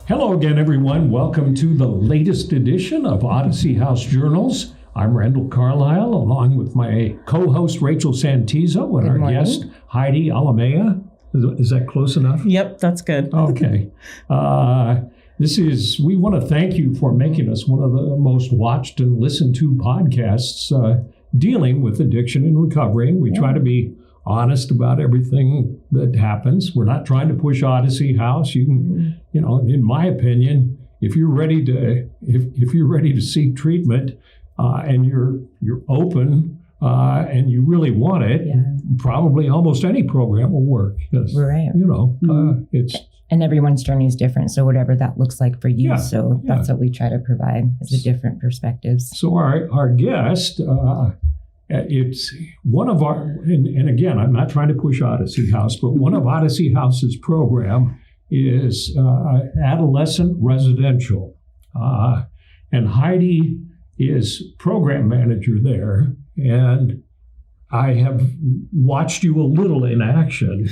Hello again, everyone. Welcome to the latest edition of Odyssey House Journals. I'm Randall Carlisle, along with my co-host Rachel Santizo and our guest Heidi Aulaumea. Is that close enough? Yep, that's good. Okay. We want to thank you for making us one of the most watched and listened to podcasts dealing with addiction and recovery. We try to be honest about everything that happens. We're not trying to push Odyssey House. You can, in my opinion, if you're ready to seek treatment and you're open and you really want it, probably almost any program will work. Right. It's. And everyone's journey is different. So whatever that looks like for you. So that's what we try to provide is the different perspectives. So our guest, it's one of our, and again, I'm not trying to push Odyssey House, but one of Odyssey House's program is adolescent residential. And Heidi is program manager there. And I have watched you a little in action.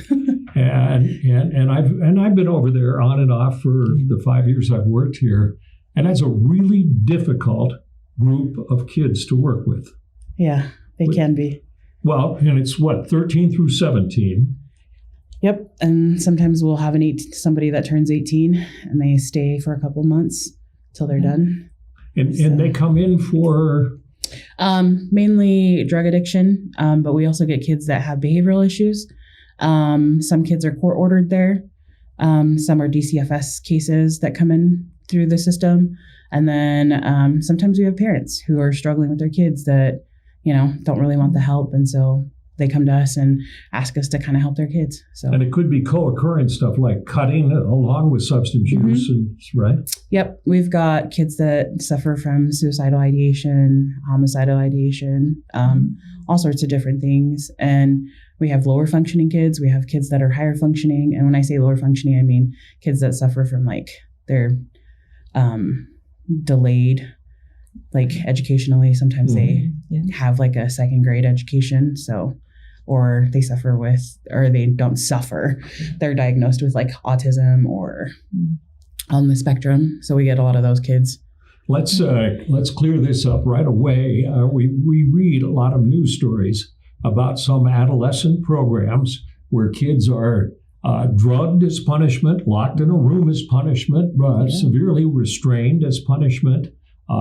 and I've been over there on and off for the 5 years I've worked here. And that's a really difficult group of kids to work with. Yeah. They can be. Well, and it's 13 through 17. Yep. And sometimes we'll have somebody that turns 18 and they stay for a couple months till they're done. And they come in for? Mainly drug addiction, but we also get kids that have behavioral issues. Some kids are court ordered there. Some are DCFS cases that come in through the system. And then sometimes we have parents who are struggling with their kids that don't really want the help. And so they come to us and ask us to kind of help their kids. So. And it could be co-occurring stuff like cutting along with substance use, right? Yep. We've got kids that suffer from suicidal ideation, homicidal ideation, all sorts of different things. And we have lower functioning kids. We have kids that are higher functioning. And when I say lower functioning, I mean kids that suffer from their delayed educationally. Sometimes they have a second grade education. So, or they suffer with, or they don't suffer. They're diagnosed with autism or on the spectrum. So we get a lot of those kids. Let's clear this up right away. We read a lot of news stories about some adolescent programs where kids are drugged as punishment, locked in a room as punishment, severely restrained as punishment,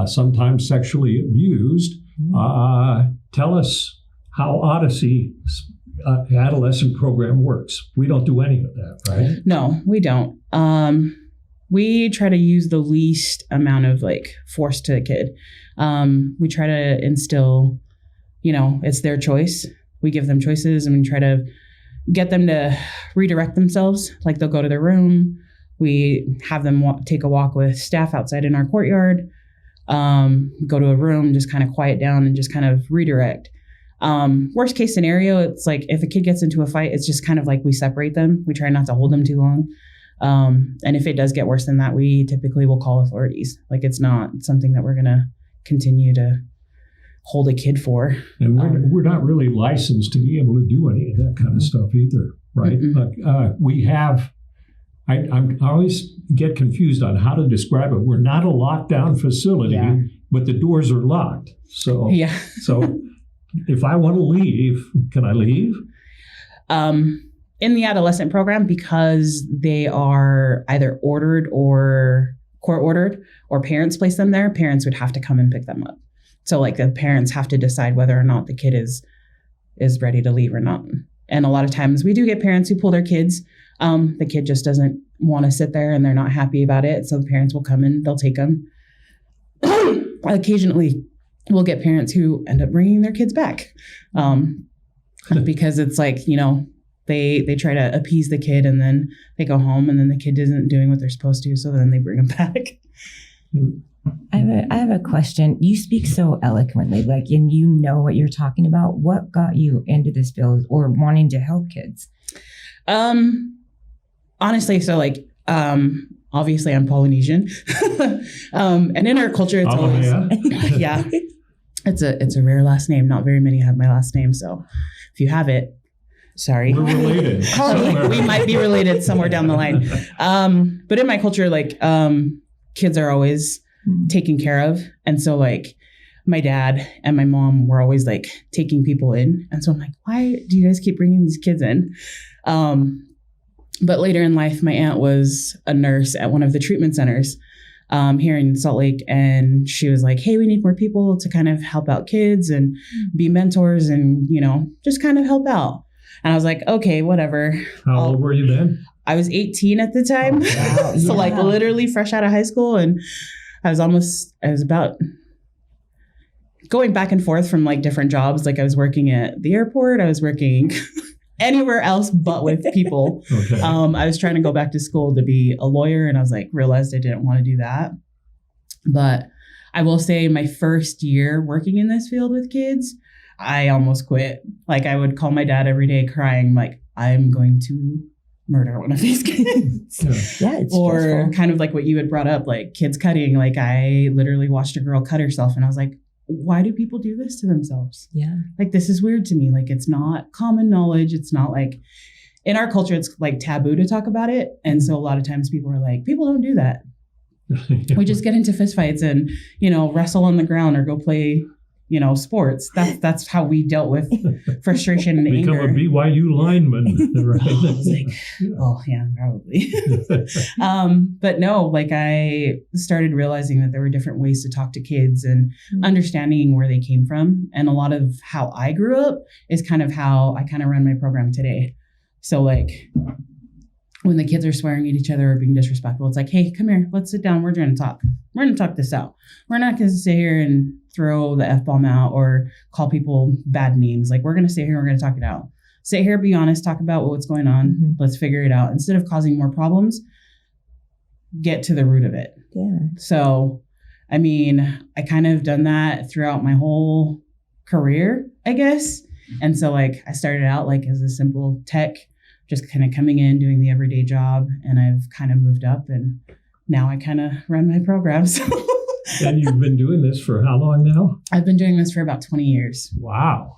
sometimes sexually abused. Tell us how Odyssey's adolescent program works. We don't do any of that, right? No, we don't. We try to use the least amount of force to the kid. We try to instill, it's their choice. We give them choices and we try to get them to redirect themselves. They'll go to their room. We have them take a walk with staff outside in our courtyard. Go to a room, just kind of quiet down and just kind of redirect. Worst case scenario, it's if a kid gets into a fight, it's just kind of we separate them. We try not to hold them too long. And if it does get worse than that, we typically will call authorities. It's not something that we're going to continue to hold a kid for. And we're not really licensed to be able to do any of that kind of stuff either, right? We have, I always get confused on how to describe it. We're not a lockdown facility, but the doors are locked. So if I want to leave, can I leave? In the adolescent program, because they are either ordered or court ordered or parents place them there, parents would have to come and pick them up. So the parents have to decide whether or not the kid is ready to leave or not. And a lot of times we do get parents who pull their kids. The kid just doesn't want to sit there and they're not happy about it. So the parents will come and they'll take them. Occasionally we'll get parents who end up bringing their kids back because it's they try to appease the kid and then they go home and then the kid isn't doing what they're supposed to. So then they bring them back. I have a question. You speak so eloquently, and you know what you're talking about. What got you into this field or wanting to help kids? Honestly, so obviously I'm Polynesian, and in our culture, it's always, it's a rare last name. Not very many have my last name. So if you have it, Sorry. We're related. somewhere. We might be related somewhere down the line. But in my culture, like kids are always taken care of. And so like my dad and my mom were always like taking people in. And so I'm like, why do you guys keep bringing these kids in? But later in life, my aunt was a nurse at one of the treatment centers here in Salt Lake. And she was like, hey, we need more people to kind of help out kids and be mentors and, you know, just kind of help out. And I was like, okay, whatever. How old were you then? I was 18 at the time. Wow. So like literally fresh out of high school. And I was about going back and forth from like different jobs. Like I was working at the airport. I was working anywhere else but with people. Okay. I was trying to go back to school to be a lawyer, and I was like, realized I didn't want to do that. But I will say my first year working in this field with kids, I almost quit. Like I would call my dad every day crying, like, I'm going to murder one of these kids. Yeah, it's or stressful. kind of like what you had brought up, like kids cutting. Like I literally watched a girl cut herself and I was like, why do people do this to themselves? Yeah. Like, this is weird to me. Like, it's not common knowledge. It's not like, in our culture, it's like taboo to talk about it. And so a lot of times people are like, people don't do that. We just get into fistfights and, you know, wrestle on the ground or go play, you know, sports. That's how we dealt with frustration and Become anger. a BYU lineman. Right? I was like, oh yeah, probably. But no, like I started realizing that there were different ways to talk to kids and understanding where they came from. And a lot of how I grew up is kind of how I kind of run my program today. So like when the kids are swearing at each other or being disrespectful, it's like, hey, come here, let's sit down. We're going to talk. We're going to talk this out. We're not going to sit here and throw the F-bomb out or call people bad names. Like, we're going to sit here and we're going to talk it out. Sit here, be honest, talk about what's going on. Mm-hmm. Let's figure it out. Instead of causing more problems, get to the root of it. Yeah. So, I mean, I kind of done that throughout my whole career, I guess. And so like I started out like as a simple tech, just kind of coming in, doing the everyday job. And I've kind of moved up and now I kind of run my programs. And you've been doing this for how long now? I've been doing this for about 20 years. Wow.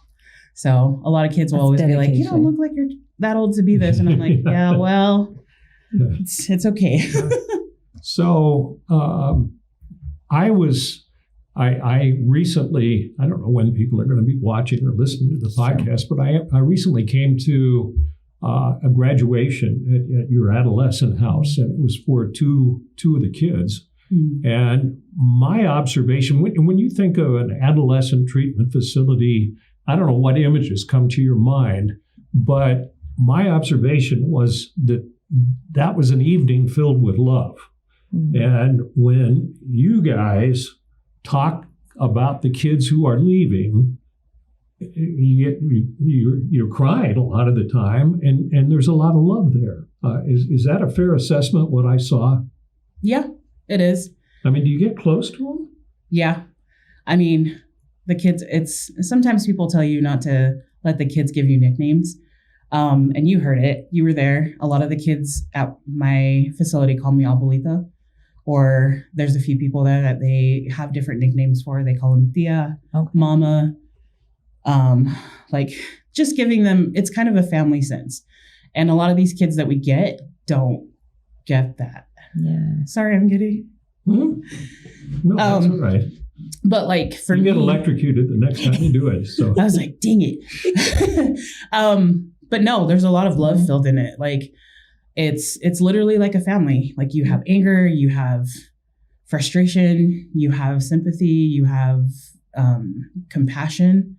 So a lot of kids will That's always be like, you dedication. don't look like you're that old to be this. And I'm like, yeah, well, Yeah. it's okay. So I recently, I don't know when people are going to be watching or listening to the podcast, but I recently came to a graduation at your adolescent house, and it was for two of the kids. Mm. And my observation, when you think of an adolescent treatment facility, I don't know what images come to your mind, but my observation was that was an evening filled with love. Mm. And when you guys talk about the kids who are leaving, you're crying a lot of the time, and there's a lot of love there. Is that a fair assessment, what I saw? Yeah, it is. I mean, do you get close to them? Yeah. I mean, the kids, it's sometimes people tell you not to let the kids give you nicknames. And you heard it. You were there. A lot of the kids at my facility call me Abuelita, or there's a few people there that they have different nicknames for. They call them Tia, Okay. Mama, like just giving them, it's kind of a family sense. And a lot of these kids that we get don't get that. Yeah. Sorry, I'm giddy. Hmm? No, that's all right. But like for You me, get electrocuted the next time you do it. So I was like, dang it. But no, there's a lot of love filled in it. Like it's literally like a family. Like you have anger, you have frustration, you have sympathy, you have compassion.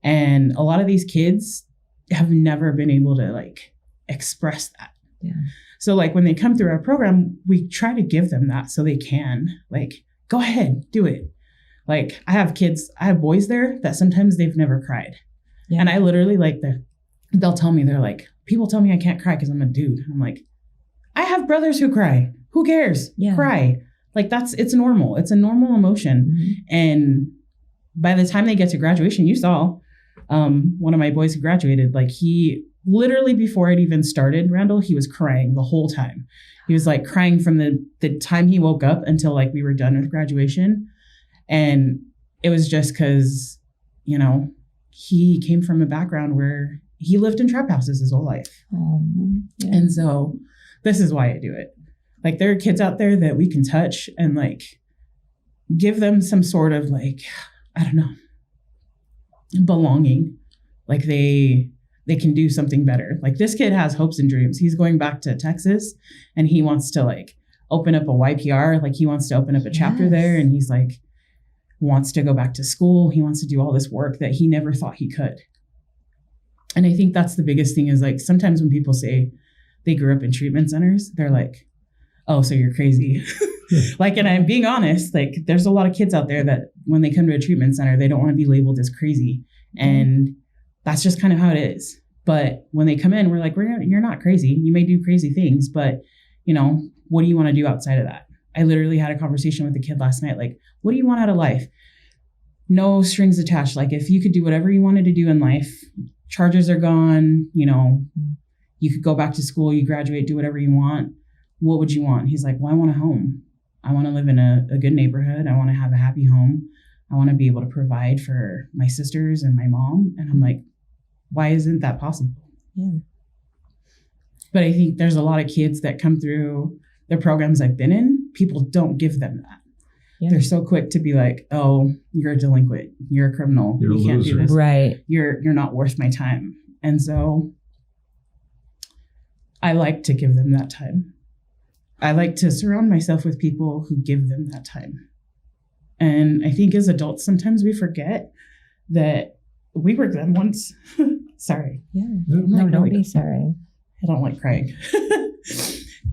And a lot of these kids have never been able to like express that. Yeah. So like when they come through our program, we try to give them that so they can like, go ahead, do it. Like I have boys there that sometimes they've never cried. Yeah. And I literally like they'll tell me, they're like, people tell me I can't cry because I'm a dude. I'm like, I have brothers who cry. Who cares? Yeah. Cry. Like it's normal. It's a normal emotion. Mm-hmm. And by the time they get to graduation, you saw one of my boys who graduated, like he literally before it even started, Randall, he was crying the whole time. He was like crying from the time he woke up until like we were done with graduation. And it was just because, you know, he came from a background where he lived in trap houses his whole life. Yeah. And so this is why I do it. Like, there are kids out there that we can touch and like give them some sort of like, I don't know, belonging. Like they can do something better. Like, this kid has hopes and dreams. He's going back to Texas and he wants to like open up a YPR. Like, he wants to open up a chapter there, and he's like, wants to go back to school. He wants to do all this work that he never thought he could. And I think that's the biggest thing, is like, sometimes when people say they grew up in treatment centers, they're like, oh, so you're crazy. Like, and I'm being honest, like, there's a lot of kids out there that when they come to a treatment center, they don't want to be labeled as crazy. And that's just kind of how it is. But when they come in, we're like, you're not crazy. You may do crazy things, but you know, what do you want to do outside of that? I literally had a conversation with a kid last night. Like, what do you want out of life? No strings attached. Like, if you could do whatever you wanted to do in life, charges are gone, you know, you could go back to school, you graduate, do whatever you want. What would you want? He's like, well, I want a home. I want to live in a good neighborhood. I want to have a happy home. I want to be able to provide for my sisters and my mom. And I'm like, why isn't that possible? Yeah. But I think there's a lot of kids that come through the programs I've been in. People don't give them that. Yeah. They're so quick to be like, oh, you're a delinquent. You're a criminal. You're you can't do this. Right. You're not worth my time. And so I like to give them that time. I like to surround myself with people who give them that time. And I think as adults, sometimes we forget that we were them once. Sorry. Yeah. No, don't be sorry. I don't like crying.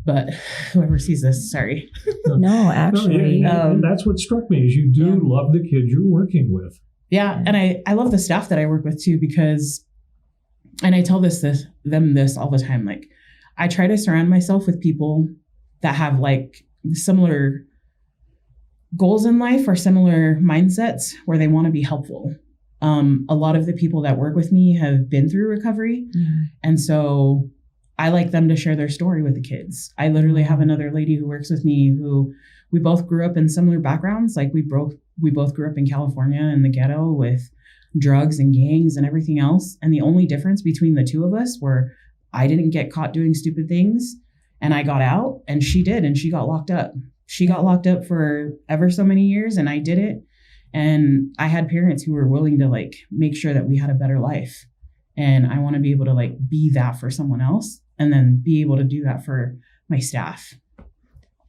But whoever sees this, sorry. No, actually. And that's what struck me, is you do love the kids you're working with. Yeah. And I love the staff that I work with too, because, and I tell them this all the time, like, I try to surround myself with people that have like similar goals in life or similar mindsets where they want to be helpful. A lot of the people that work with me have been through recovery. Mm-hmm. And so I like them to share their story with the kids. I literally have another lady who works with me who we both grew up in similar backgrounds. Like, we both grew up in California in the ghetto with drugs and gangs and everything else. And the only difference between the two of us were I didn't get caught doing stupid things and I got out, and she did, and she got locked up. She got locked up for ever so many years, and I did it. And I had parents who were willing to like make sure that we had a better life. And I want to be able to like be that for someone else, and then be able to do that for my staff. I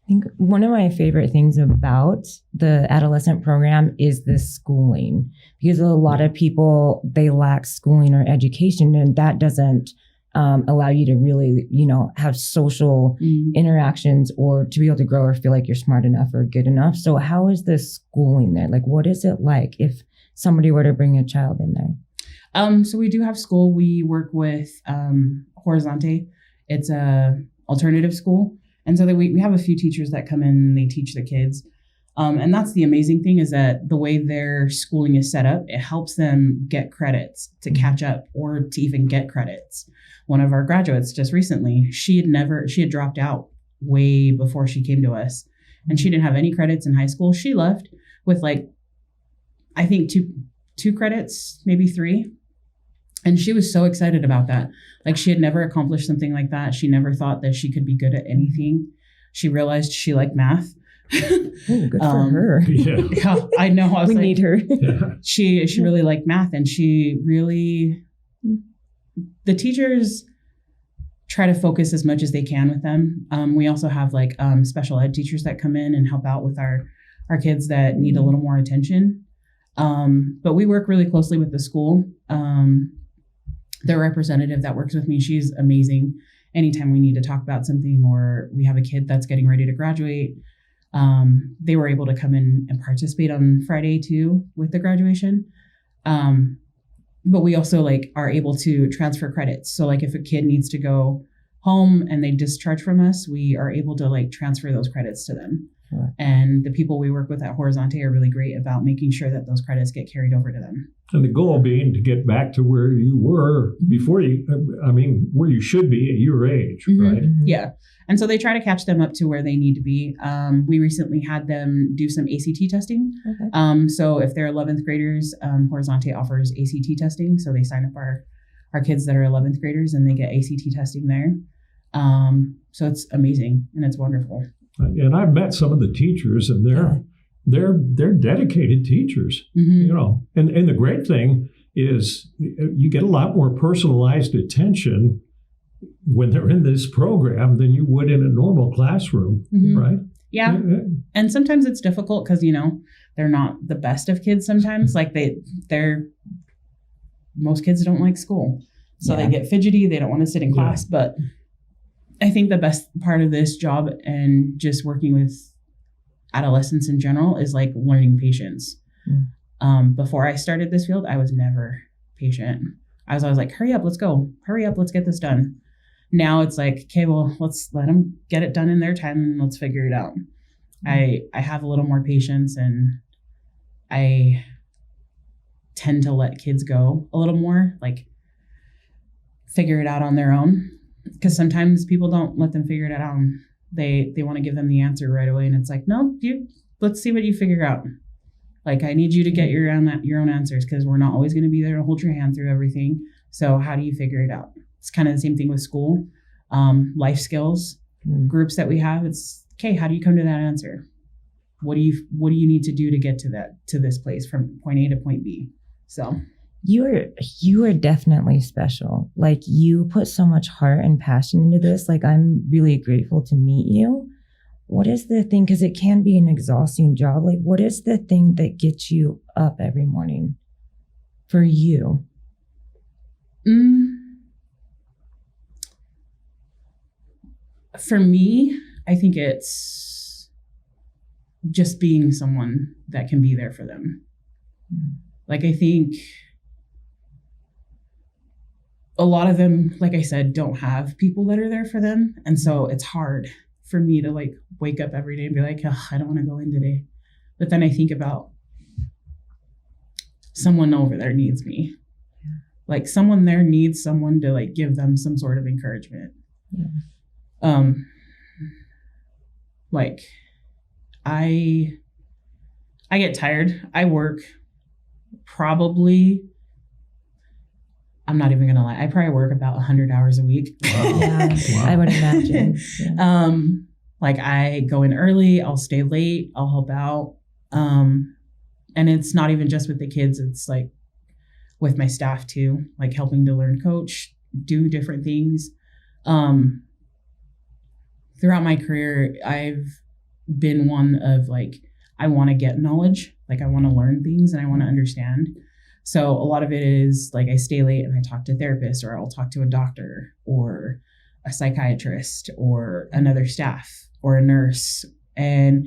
think one of my favorite things about the adolescent program is the schooling, because a lot of people, they lack schooling or education, and that doesn't allow you to really, have social interactions or to be able to grow or feel like you're smart enough or good enough. So how is the schooling there? Like, what is it like if somebody were to bring a child in there? So we do have school. We work with Horizonte. It's a alternative school. And so we have a few teachers that come in and they teach the kids. And that's the amazing thing, is that the way their schooling is set up, it helps them get credits to catch up or to even get credits. One of our graduates just recently, she had dropped out way before she came to us, and she didn't have any credits in high school. She left with like, I think two credits, maybe 3. And she was so excited about that. Like, she had never accomplished something like that. She never thought that she could be good at anything. She realized she liked math. Ooh, good for her. Yeah, I know. I was we need her. Yeah. She really liked math, and the teachers try to focus as much as they can with them. We also have like special ed teachers that come in and help out with our kids that need a little more attention. But we work really closely with the school. The representative that works with me, she's amazing. Anytime we need to talk about something, or we have a kid that's getting ready to graduate, they were able to come in and participate on Friday too with the graduation. But we also like are able to transfer credits. So like if a kid needs to go home and they discharge from us, we are able to like transfer those credits to them. Sure. And the people we work with at Horizonte are really great about making sure that those credits get carried over to them. And the goal being to get back to where you were before where you should be at your age, right? Mm-hmm. Yeah. And so they try to catch them up to where they need to be. We recently had them do some ACT testing. Okay. So if they're 11th graders, Horizonte offers ACT testing. So they sign up our kids that are 11th graders, and they get ACT testing there. So it's amazing and it's wonderful. And I've met some of the teachers, and they're dedicated teachers, And the great thing is you get a lot more personalized attention when they're in this program than you would in a normal classroom, right? Yeah. And sometimes it's difficult because, they're not the best of kids sometimes. Like most kids don't like school. So they get fidgety. They don't want to sit in class. But I think the best part of this job and just working with adolescents in general is like learning patience. Before I started this field, I was never patient. I was always like, hurry up, let's go. Hurry up, let's get this done. Now it's like, okay, well, let's let them get it done in their time and let's figure it out. I have a little more patience, and I tend to let kids go a little more, like figure it out on their own. Because sometimes people don't let them figure it out. They want to give them the answer right away. And it's like, no, let's see what you figure out. Like, I need you to get your own answers, because we're not always going to be there to hold your hand through everything. So how do you figure it out? It's kind of the same thing with school, life skills, groups that we have. It's, okay, how do you come to that answer? What do you need to do to get to this place from point A to point B? So you are definitely special. Like, you put so much heart and passion into this. Like, I'm really grateful to meet you. What is the thing? Because it can be an exhausting job. Like, what is the thing that gets you up every morning for you? For me, I think it's just being someone that can be there for them. Like, I think a lot of them, like I said, don't have people that are there for them. And so it's hard for me to like wake up every day and be like, oh, I don't want to go in today. But then I think about someone over there needs me. Yeah. Like, someone there needs someone to like give them some sort of encouragement. Yeah. Like, I get tired. I work probably, I'm not even gonna lie, I probably work about 100 hours a week. Wow. Yeah, wow. I would imagine. Yeah. Like, I go in early, I'll stay late, I'll help out. And it's not even just with the kids, it's like with my staff too, like helping to learn coach, do different things. Throughout my career, I've been one of like, I want to get knowledge, like I want to learn things and I want to understand. So a lot of it is like, I stay late and I talk to a therapist, or I'll talk to a doctor or a psychiatrist or another staff or a nurse. And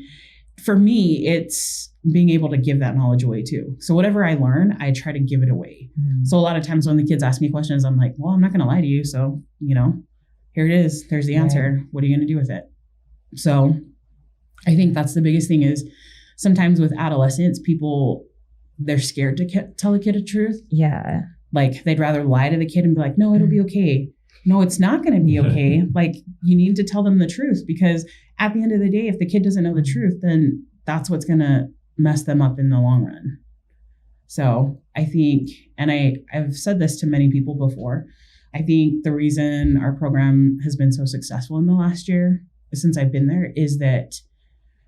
for me, it's being able to give that knowledge away too. So whatever I learn, I try to give it away. So a lot of times when the kids ask me questions, I'm like, well, I'm not going to lie to you. So, here it is. There's the answer. Right. What are you going to do with it? So I think that's the biggest thing is sometimes with adolescents, they're scared to tell a kid the truth. Yeah. Like, they'd rather lie to the kid and be like, no, it'll be okay. No, it's not going to be okay. Like, you need to tell them the truth, because at the end of the day, if the kid doesn't know the truth, then that's what's going to mess them up in the long run. So I think, and I've said this to many people before, I think the reason our program has been so successful in the last year, since I've been there, is that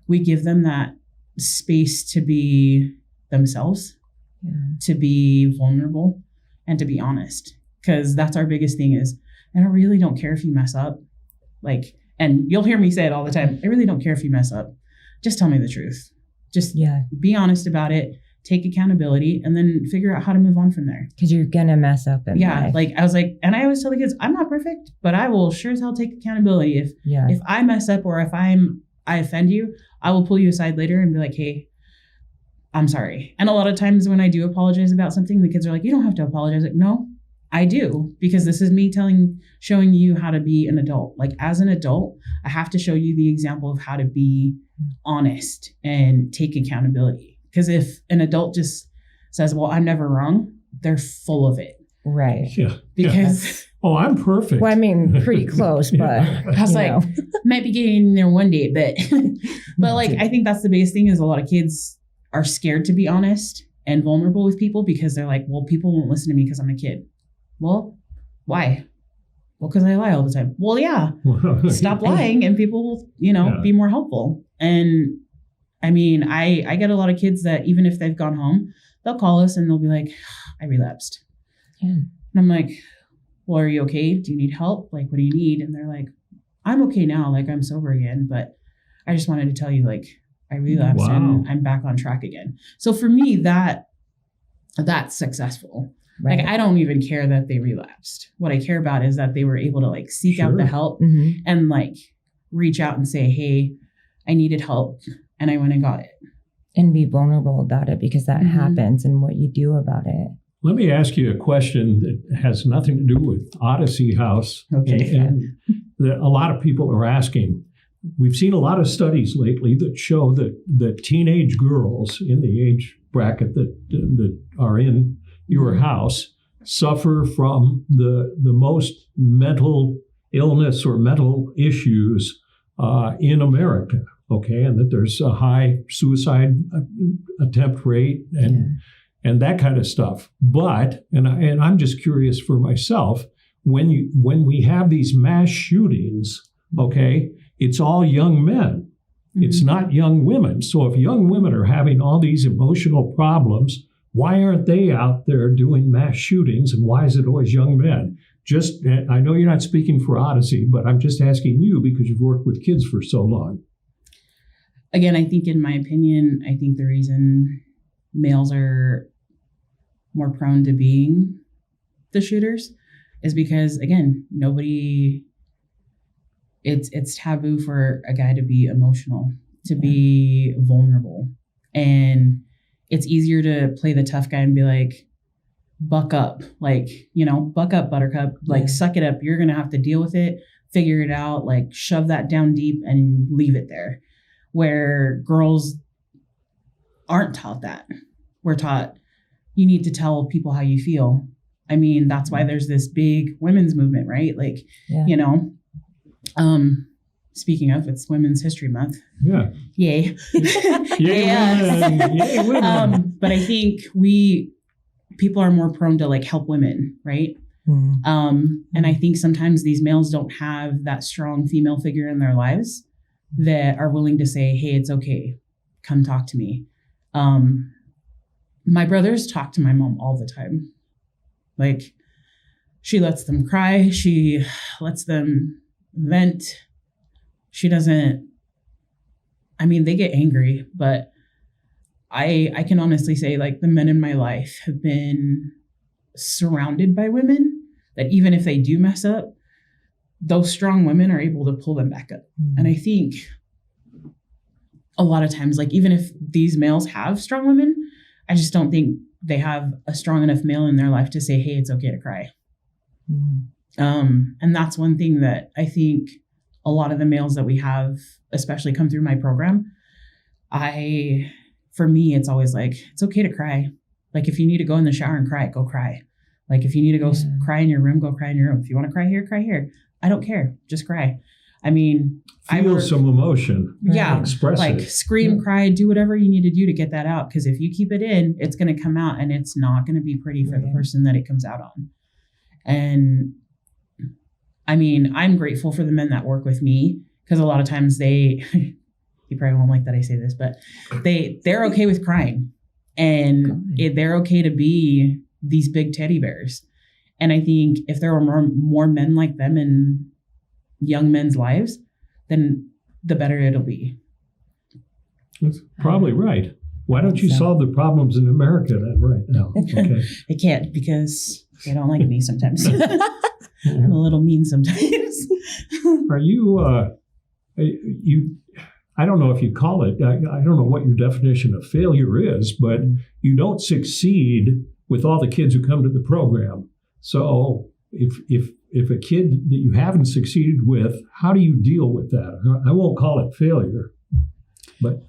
we give them that space to be themselves, to be vulnerable, and to be honest. Because that's our biggest thing is, and I really don't care if you mess up. Like, and you'll hear me say it all the time, I really don't care if you mess up. Just tell me the truth. Just be honest about it. Take accountability, and then figure out how to move on from there. Because you're going to mess up in life. Like, I was like, and I always tell the kids, I'm not perfect, but I will sure as hell take accountability. If I mess up, or if I offend you, I will pull you aside later and be like, hey, I'm sorry. And a lot of times when I do apologize about something, the kids are like, you don't have to apologize. Like, no, I do, because this is me showing you how to be an adult. Like, as an adult, I have to show you the example of how to be honest and take accountability. Because if an adult just says, well, I'm never wrong, they're full of it. Right. Yeah. Because oh, I'm perfect. Well, I mean, pretty close, but I was like, might be getting there one day, but like, I think that's the biggest thing is a lot of kids are scared to be honest and vulnerable with people, because they're like, well, people won't listen to me because I'm a kid. Well, Why? Well, because I lie all the time. Well, yeah, stop lying and people will, be more helpful. And I mean, I get a lot of kids that even if they've gone home, they'll call us and they'll be like, I relapsed. Yeah. And I'm like, well, are you okay? Do you need help? Like, what do you need? And they're like, I'm okay now. Like, I'm sober again. But I just wanted to tell you, like, I relapsed and I'm back on track again. So for me, that's successful. Right. Like, I don't even care that they relapsed. What I care about is that they were able to like seek out the help and like reach out and say, hey, I needed help. And I went and got it. And be vulnerable about it, because that happens, and what you do about it. Let me ask you a question that has nothing to do with Odyssey House. Okay. And that a lot of people are asking. We've seen a lot of studies lately that show that teenage girls in the age bracket that are in your house suffer from the most mental illness or mental issues in America. Okay, and that there's a high suicide attempt rate and that kind of stuff. But and I'm just curious for myself, when we have these mass shootings, okay, it's all young men. It's not young women. So if young women are having all these emotional problems, why aren't they out there doing mass shootings, and why is it always young men? I know you're not speaking for Odyssey, but I'm just asking you because you've worked with kids for so long. Again, I think in my opinion, I think the reason males are more prone to being the shooters is because, again, it's taboo for a guy to be emotional, to be vulnerable. And it's easier to play the tough guy and be like, buck up, like, buck up, buttercup, like, suck it up. You're going to have to deal with it, figure it out, like, shove that down deep and leave it there. Where girls aren't taught that. We're taught you need to tell people how you feel. I mean, that's why there's this big women's movement, right? Like, speaking of, it's Women's History Month. Yeah. Yay. Yay, women. But I think people are more prone to like help women, right? And I think sometimes these males don't have that strong female figure in their lives that are willing to say, hey, it's okay. Come talk to me. My brothers talk to my mom all the time. Like, she lets them cry. She lets them vent. She doesn't, they get angry, but I can honestly say, like, the men in my life have been surrounded by women that even if they do mess up, those strong women are able to pull them back up. And I think a lot of times, like, even if these males have strong women, I just don't think they have a strong enough male in their life to say, hey, it's okay to cry. And that's one thing that I think a lot of the males that we have, especially come through my program, for me, it's always like, it's okay to cry. Like, if you need to go in the shower and cry, go cry. Like, if you need to go cry in your room, go cry in your room. If you want to cry here, cry here. I don't care. Just cry. Feel some emotion. Yeah. Express like it. Scream, cry, do whatever you need to do to get that out. Because if you keep it in, it's going to come out and it's not going to be pretty for the person that it comes out on. And I'm grateful for the men that work with me, because a lot of times you probably won't like that I say this, but they're okay with crying, and they're okay to be these big teddy bears. And I think if there were more men like them in young men's lives, then the better it'll be. That's probably right. Why don't you solve the problems in America then right now? Okay. I can't, because they don't like me sometimes. I'm a little mean sometimes. Are you, I don't know if you call it, I don't know what your definition of failure is, but you don't succeed with all the kids who come to the program. So if a kid that you haven't succeeded with, how do you deal with that? I won't call it failure, but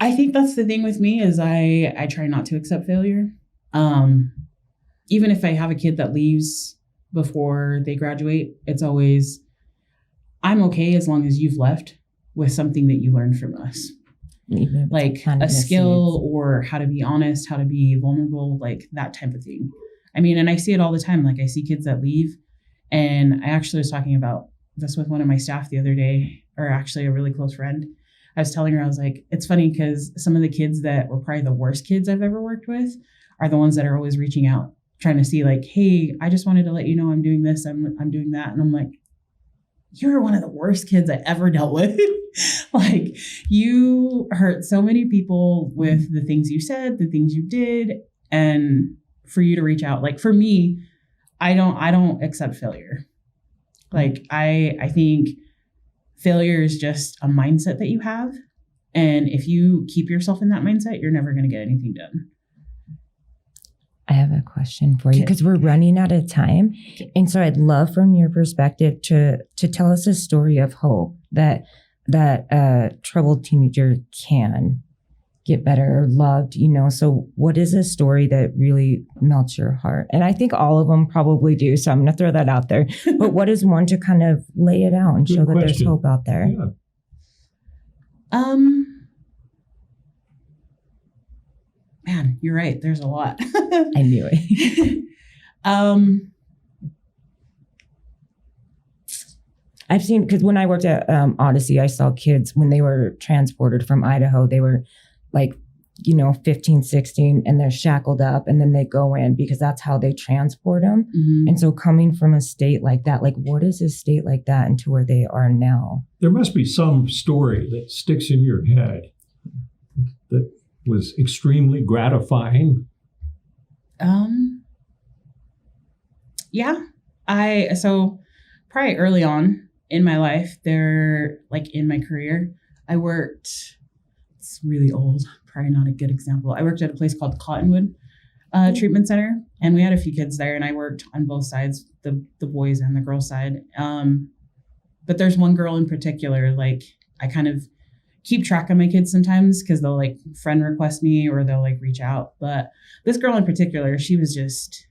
I think that's the thing with me is I try not to accept failure. Even if I have a kid that leaves before they graduate, it's always, I'm okay as long as you've left with something that you learned from us. Like a skill or how to be honest, how to be vulnerable, like that type of thing. I mean, and I see it all the time. Like I see kids that leave, and I actually was talking about this with one of my staff the other day, or actually a really close friend. I was telling her, I was like, it's funny because some of the kids that were probably the worst kids I've ever worked with are the ones that are always reaching out, trying to see like, hey, I just wanted to let you know I'm doing this, I'm doing that. And I'm like, you're one of the worst kids I ever dealt with. Like you hurt so many people with the things you said, the things you did. And for you to reach out, like for me, I don't accept failure. Like I think failure is just a mindset that you have. And if you keep yourself in that mindset, you're never going to get anything done. I have a question for you because we're running out of time. And so I'd love from your perspective to tell us a story of hope that a troubled teenager can get better or loved, So what is a story that really melts your heart? And I think all of them probably do. So I'm going to throw that out there. But what is one to kind of lay it out and show that there's hope out there? Yeah. Man, you're right. There's a lot. I knew it. I've seen, because when I worked at Odyssey, I saw kids when they were transported from Idaho, they were like, 15, 16, and they're shackled up and then they go in because that's how they transport them. Mm-hmm. And so coming from a state like that, like what is a state like that into where they are now? There must be some story that sticks in your head that was extremely gratifying. Yeah. So probably early on in my life there, like in my career, I worked, it's really old, probably not a good example. I worked at a place called Cottonwood Treatment Center, and we had a few kids there, and I worked on both sides, the boys and the girls side. But there's one girl in particular, like I kind of keep track of my kids sometimes because they'll like friend request me or they'll like reach out. But this girl in particular, she was just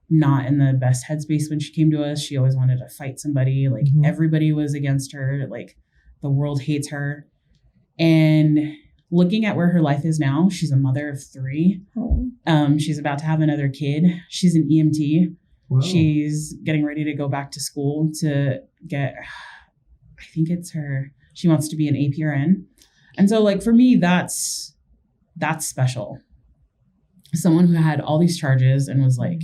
not in the best headspace when she came to us. She always wanted to fight somebody. Like everybody was against her. Like the world hates her. And looking at where her life is now, she's a mother of 3. She's about to have another kid. She's an EMT. Wow. She's getting ready to go back to school to get, I think it's she wants to be an APRN. And so like for me, that's special. Someone who had all these charges and was like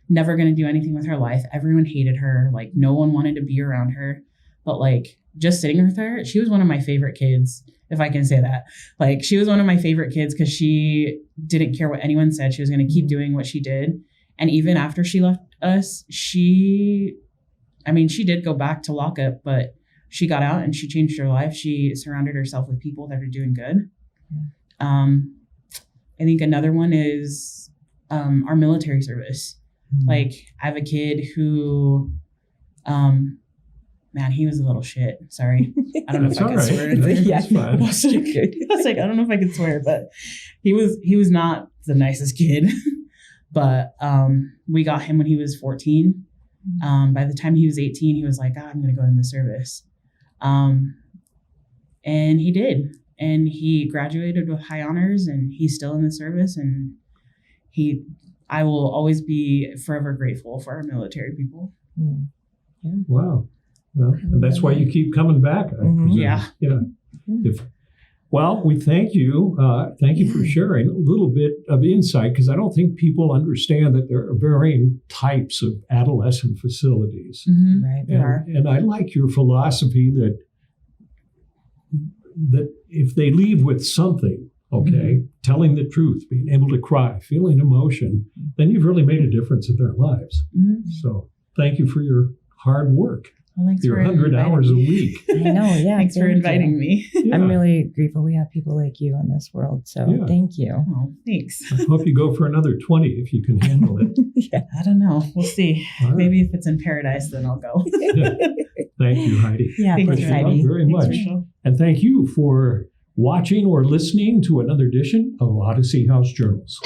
never going to do anything with her life. Everyone hated her. Like no one wanted to be around her. But like just sitting with her, she was one of my favorite kids, if I can say that. Like she was one of my favorite kids because she didn't care what anyone said. She was going to keep doing what she did. And even after she left us, she did go back to lockup, but she got out and she changed her life. She surrounded herself with people that are doing good. I think another one is our military service. Like I have a kid who, man, he was a little shit. Sorry. I don't know if I can swear. Yeah, fine. I was like, I don't know if I can swear, but he was not the nicest kid. But we got him when he was 14. By the time he was 18, he was like, I'm going to go in the service. And he did. And he graduated with high honors and he's still in the service. And I will always be forever grateful for our military people. Yeah. Wow. Well, and that's why you keep coming back. I presume. Yeah. Well, we thank you. Thank you for sharing a little bit of insight because I don't think people understand that there are varying types of adolescent facilities. Mm-hmm. Right. There are. And I like your philosophy that if they leave with something, telling the truth, being able to cry, feeling emotion, then you've really made a difference in their lives. Mm-hmm. So thank you for your hard work. Well, your 100 hours a week. I know, yeah. Thanks for inviting me. Yeah. I'm really grateful we have people like you in this world. So thank you. Oh, thanks. I hope you go for another 20 if you can handle it. Yeah, I don't know. We'll see. Right. Maybe if it's in paradise, then I'll go. Yeah. Thank you, Heidi. Yeah, thanks, Heidi. Very much. And thank you for watching or listening to another edition of Odyssey House Journals.